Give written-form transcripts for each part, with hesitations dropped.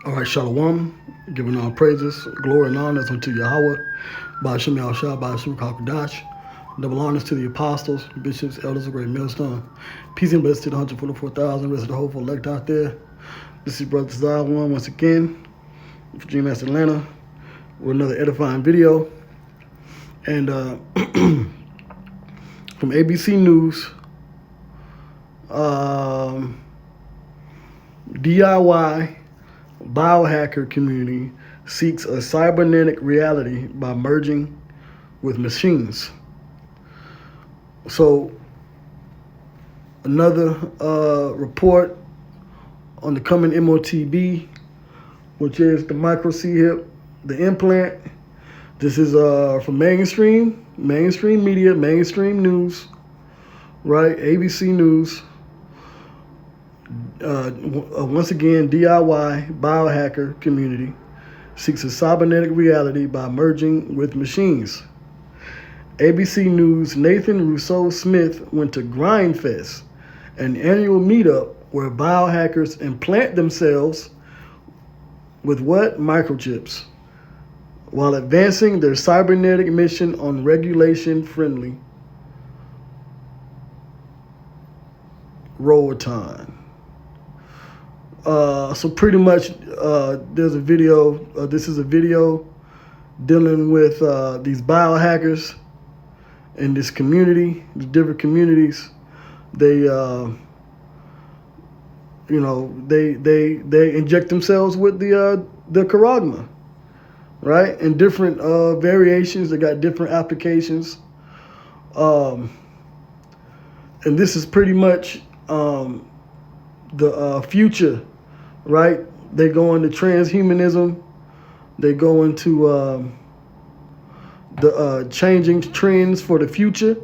All right, Shalom, giving all praises, glory, and honors unto Yahweh, by Shem Yahushua, by Shem Kakadash. Double honors to the apostles, bishops, elders of Great Millstone. Peace and blessings to the 144,000 rest of the hopeful elect out there. This is Brother Zion once again from Dream Master Atlanta with another edifying video. And from ABC News, DIY biohacker community seeks a cybernetic reality by merging with machines. So another report on the coming Motb, which is the micro C-hip, the implant. This is from mainstream media, mainstream news, right? ABC News. Once again, DIY biohacker community seeks a cybernetic reality by merging with machines. ABC News' Nathan Rousseau Smith went to Grindfest, an annual meetup where biohackers implant themselves with what? Microchips, while advancing their cybernetic mission on regulation-friendly Roatan. So pretty much there's a video, this is a video dealing with these biohackers in this community, these different communities. They, they inject themselves with the charagma, right? In different variations, they got different applications. And this is pretty much the future, right? They go into transhumanism. They go into the changing trends for the future,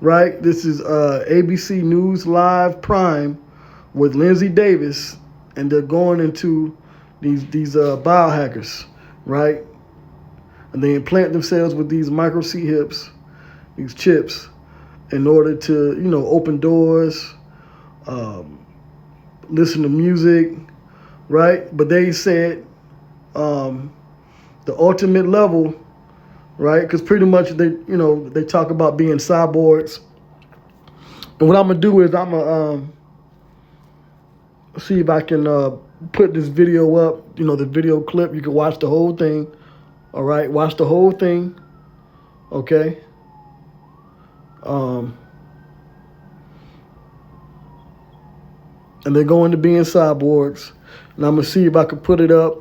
right? This is ABC News Live Prime with Lindsay Davis, and they're going into these biohackers, right? And they implant themselves with these micro C-hips, these chips, in order to, open doors, listen to music, right? But they said the ultimate level, right? Because pretty much they talk about being cyborgs. And what I'm gonna do is I'm gonna see if I can put this video up. The video clip. You can watch the whole thing. All right, watch the whole thing. Okay. And they're going to being cyborgs. And I'm going to see if I can put it up,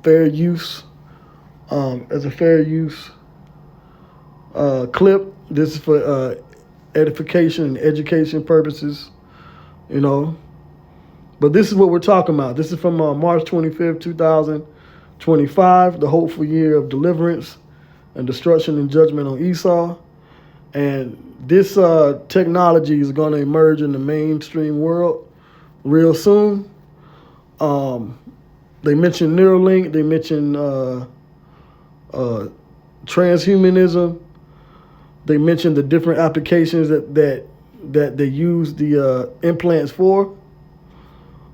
fair use, as a fair use clip. This is for edification and education purposes, But this is what we're talking about. This is from March 25th, 2025, the hopeful year of deliverance and destruction and judgment on Esau. And this technology is going to emerge in the mainstream world real soon. They mentioned Neuralink. They mentioned transhumanism. They mentioned the different applications that they use the implants for.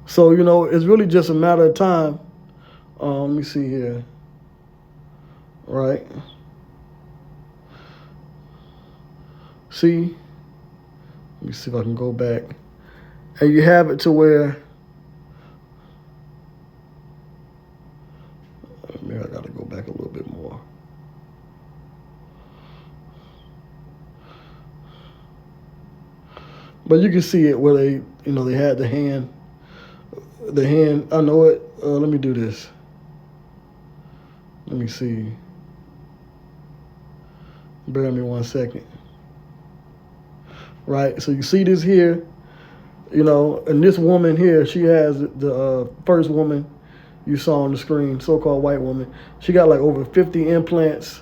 So, it's really just a matter of time. Let me see here. Right. See? Let me see if I can go back. And you have it to where, maybe I got to go back a little bit more. But you can see it where they had the hand, I know it. Let me do this. Let me see. Bear with me 1 second. Right, so you see this here, and this woman here, she has the first woman you saw on the screen, so-called white woman. She got like over 50 implants.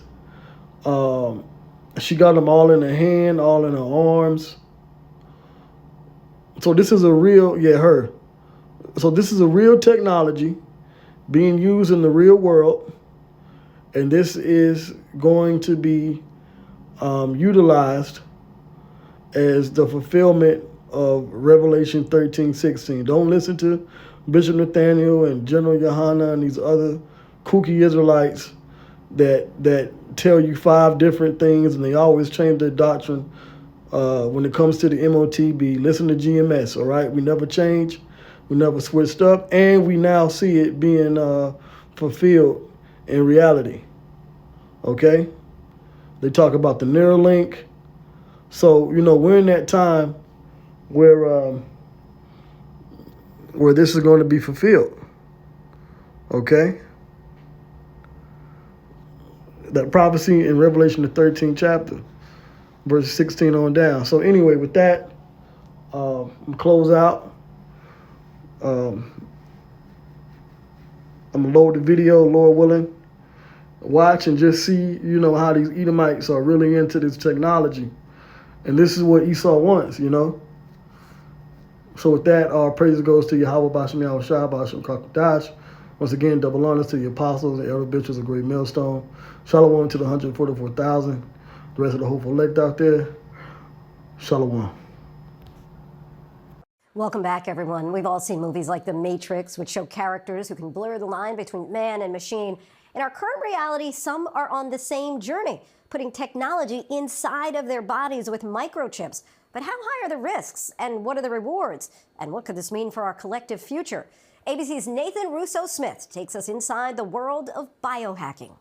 She got them all in her hand, all in her arms. So this is a real, her. So this is a real technology being used in the real world. And this is going to be utilized as the fulfillment of Revelation 13:16. Don't listen to Bishop Nathaniel and General Yohana and these other kooky Israelites that tell you 5 different things, and they always change their doctrine. When it comes to the Motb, listen to GMS, all right? We never change, we never switched up, and we now see it being fulfilled in reality, okay? They talk about the Neuralink. So, we're in that time where this is going to be fulfilled, okay? That prophecy in Revelation, the 13th chapter, verse 16 on down. So anyway, with that, I'm close out. I'm gonna load the video, Lord willing. Watch and just see, how these Edomites are really into this technology. And this is what Esau wants, So with that, our praise goes to Yahweh Bashem Yahweh Shai Bashem Kakadash. Once again, double honors to the apostles, the elder bishops of Great Millstone. Shalom to the 144,000. The rest of the hopeful elect out there. Shalom. Welcome back, everyone. We've all seen movies like The Matrix, which show characters who can blur the line between man and machine. In our current reality, some are on the same journey, putting technology inside of their bodies with microchips. But how high are the risks, and what are the rewards? And what could this mean for our collective future? ABC's Nathan Russo-Smith takes us inside the world of biohacking.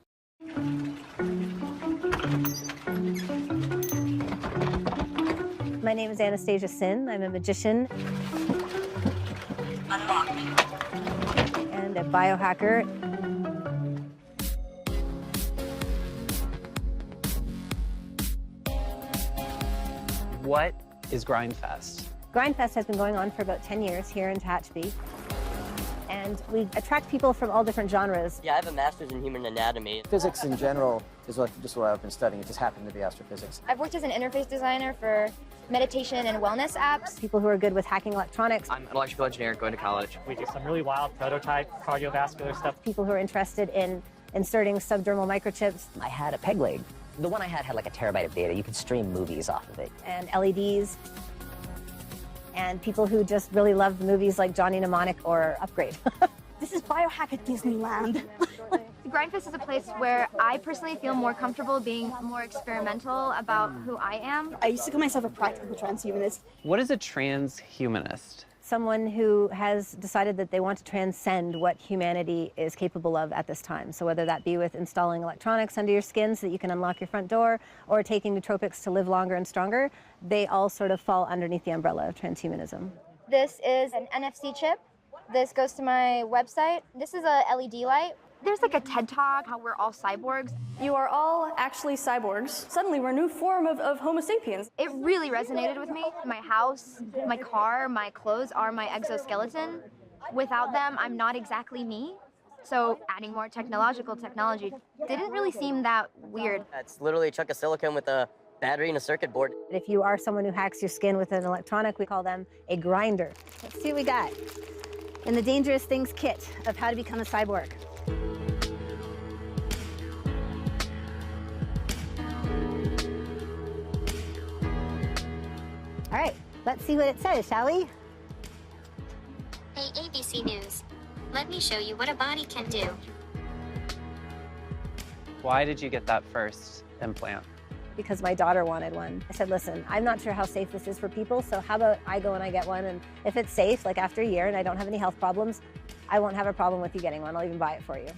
My name is Anastasia Sin. I'm a magician and a biohacker. What is Grindfest? Grindfest has been going on for about 10 years here in Tehachapi. And we attract people from all different genres. Yeah, I have a master's in human anatomy. Physics in general is just what I've been studying. It just happened to be astrophysics. I've worked as an interface designer for meditation and wellness apps. People who are good with hacking electronics. I'm an electrical engineer going to college. We do some really wild prototype cardiovascular stuff. People who are interested in inserting subdermal microchips. I had a peg leg. The one I had like a terabyte of data. You could stream movies off of it. And LEDs. And people who just really love movies like Johnny Mnemonic or Upgrade. This is Biohack at Disneyland. Grindfest is a place where I personally feel more comfortable being more experimental about who I am. I used to call myself a practical transhumanist. What is a transhumanist? Someone who has decided that they want to transcend what humanity is capable of at this time. So whether that be with installing electronics under your skin so that you can unlock your front door, or taking nootropics to live longer and stronger, they all sort of fall underneath the umbrella of transhumanism. This is an NFC chip. This goes to my website. This is a LED light. There's like a TED Talk, how we're all cyborgs. You are all actually cyborgs. Suddenly we're a new form of Homo sapiens. It really resonated with me. My house, my car, my clothes are my exoskeleton. Without them, I'm not exactly me. So adding more technology didn't really seem that weird. It's literally a chunk of silicone with a battery and a circuit board. If you are someone who hacks your skin with an electronic, we call them a grinder. Let's see what we got in the Dangerous Things kit of how to become a cyborg. All right, let's see what it says, shall we? Hey, ABC News. Let me show you what a body can do. Why did you get that first implant? Because my daughter wanted one. I said, listen, I'm not sure how safe this is for people, so how about I go and I get one, and if it's safe, like after a year and I don't have any health problems, I won't have a problem with you getting one. I'll even buy it for you.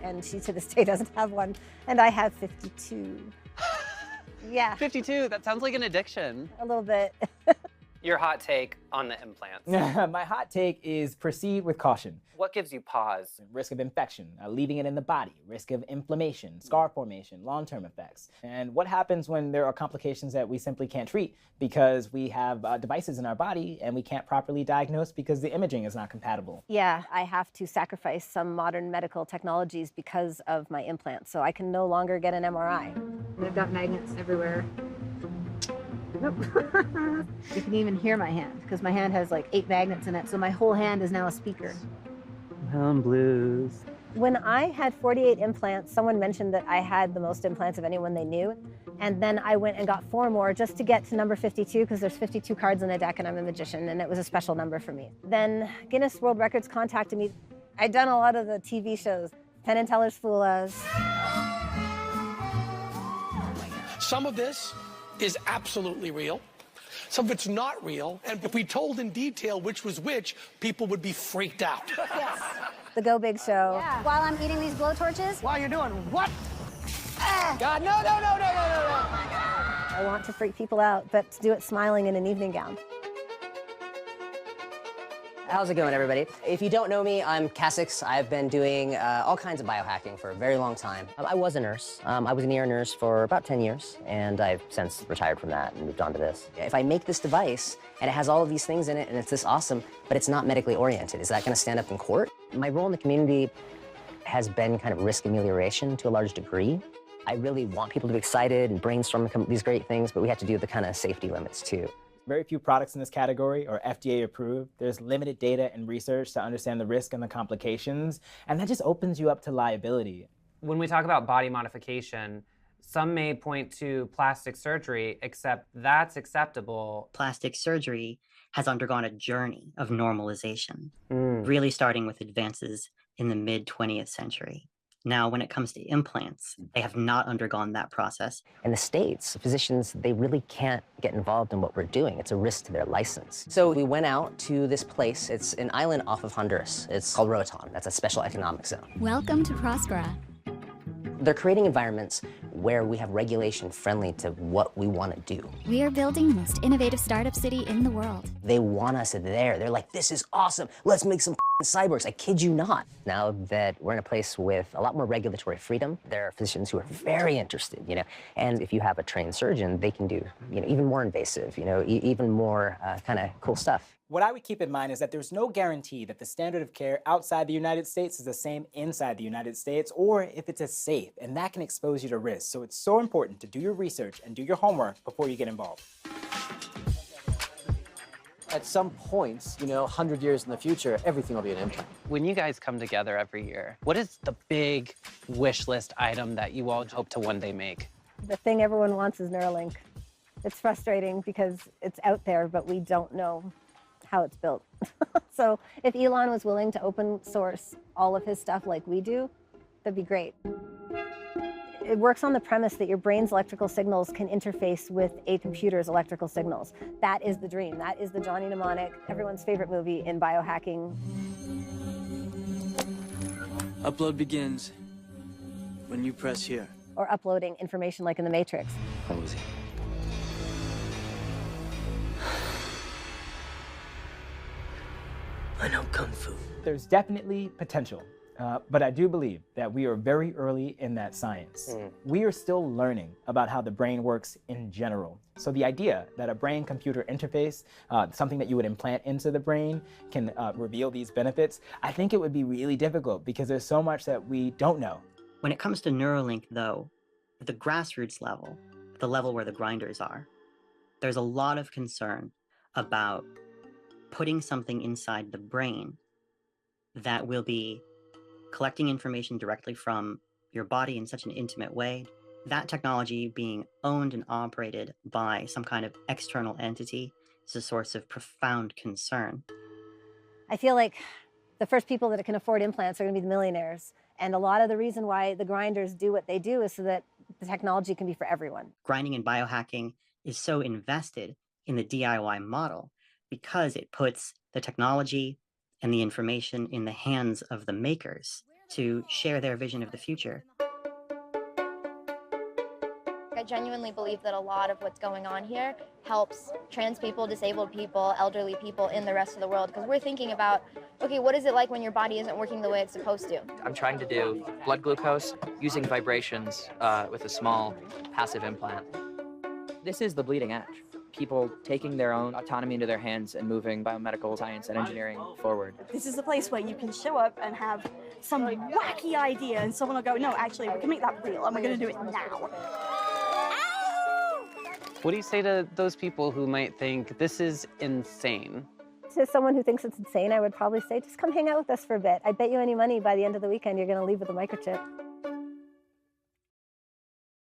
And she to this day doesn't have one, and I have 52. Yeah. 52, that sounds like an addiction. A little bit. Your hot take on the implants. My hot take is proceed with caution. What gives you pause? Risk of infection, leaving it in the body, risk of inflammation, scar formation, long-term effects. And what happens when there are complications that we simply can't treat because we have devices in our body and we can't properly diagnose because the imaging is not compatible? Yeah, I have to sacrifice some modern medical technologies because of my implants, so I can no longer get an MRI. They've got magnets everywhere. Nope. You can even hear my hand because my hand has like 8 magnets in it, so my whole hand is now a speaker. Blues. When I had 48 implants, someone mentioned that I had the most implants of anyone they knew. And then I went and got 4 more just to get to number 52, because there's 52 cards in the deck and I'm a magician, and it was a special number for me. Then Guinness World Records contacted me. I'd done a lot of the TV shows, Penn and Teller's Fool Us. Some of this is absolutely real. Some of it's not real. And if we told in detail which was which, people would be freaked out. Yes. The Go Big Show. Yeah. While I'm eating these blowtorches. While you're doing what? God, no. I want to freak people out, but to do it smiling in an evening gown. How's it going, everybody? If you don't know me, I'm Cassix. I've been doing all kinds of biohacking for a very long time. I was a nurse. I was an ER nurse for about 10 years, and I've since retired from that and moved on to this. If I make this device, and it has all of these things in it, and it's this awesome, but it's not medically oriented, is that gonna stand up in court? My role in the community has been kind of risk amelioration to a large degree. I really want people to be excited and brainstorm these great things, but we have to do the kind of safety limits too. Very few products in this category are FDA approved. There's limited data and research to understand the risk and the complications, and that just opens you up to liability. When we talk about body modification, some may point to plastic surgery, except that's acceptable. Plastic surgery has undergone a journey of normalization, really starting with advances in the mid-20th century. Now, when it comes to implants, they have not undergone that process. In the States, physicians, they really can't get involved in what we're doing. It's a risk to their license. So we went out to this place. It's an island off of Honduras. It's called Roatan. That's a special economic zone. Welcome to Prospera. They're creating environments where we have regulation friendly to what we want to do. We are building the most innovative startup city in the world. They want us there. They're like, this is awesome. Let's make some cyborgs. I kid you not. Now that we're in a place with a lot more regulatory freedom, there are physicians who are very interested, and if you have a trained surgeon, they can do, even more invasive, even more kind of cool stuff. What I would keep in mind is that there's no guarantee that the standard of care outside the United States is the same inside the United States, or if it's as safe, and that can expose you to risk. So it's so important to do your research and do your homework before you get involved. At some points, 100 years in the future, everything will be an implant. When you guys come together every year, what is the big wish list item that you all hope to one day make? The thing everyone wants is Neuralink. It's frustrating because it's out there, but we don't know how it's built. So if Elon was willing to open source all of his stuff like we do, that'd be great. It works on the premise that your brain's electrical signals can interface with a computer's electrical signals. That is the dream. That is the Johnny Mnemonic, everyone's favorite movie in biohacking. Upload begins when you press here. Or uploading information like in the Matrix. Cozy. I know Kung Fu. There's definitely potential, but I do believe that we are very early in that science. We are still learning about how the brain works in general. So the idea that a brain-computer interface, something that you would implant into the brain, can reveal these benefits, I think it would be really difficult because there's so much that we don't know. When it comes to Neuralink, though, at the grassroots level, the level where the grinders are, there's a lot of concern about putting something inside the brain that will be collecting information directly from your body in such an intimate way, that technology being owned and operated by some kind of external entity is a source of profound concern. I feel like the first people that can afford implants are going to be the millionaires. And a lot of the reason why the grinders do what they do is so that the technology can be for everyone. Grinding and biohacking is so invested in the DIY model because it puts the technology and the information in the hands of the makers to share their vision of the future. I genuinely believe that a lot of what's going on here helps trans people, disabled people, elderly people in the rest of the world, because we're thinking about, okay, what is it like when your body isn't working the way it's supposed to? I'm trying to do blood glucose using vibrations with a small passive implant. This is the bleeding edge. People taking their own autonomy into their hands and moving biomedical science and engineering forward. This is a place where you can show up and have some wacky idea and someone will go, no, actually, we can make that real and we're going to do it now. What do you say to those people who might think this is insane? To someone who thinks it's insane, I would probably say, just come hang out with us for a bit. I bet you any money by the end of the weekend you're going to leave with a microchip.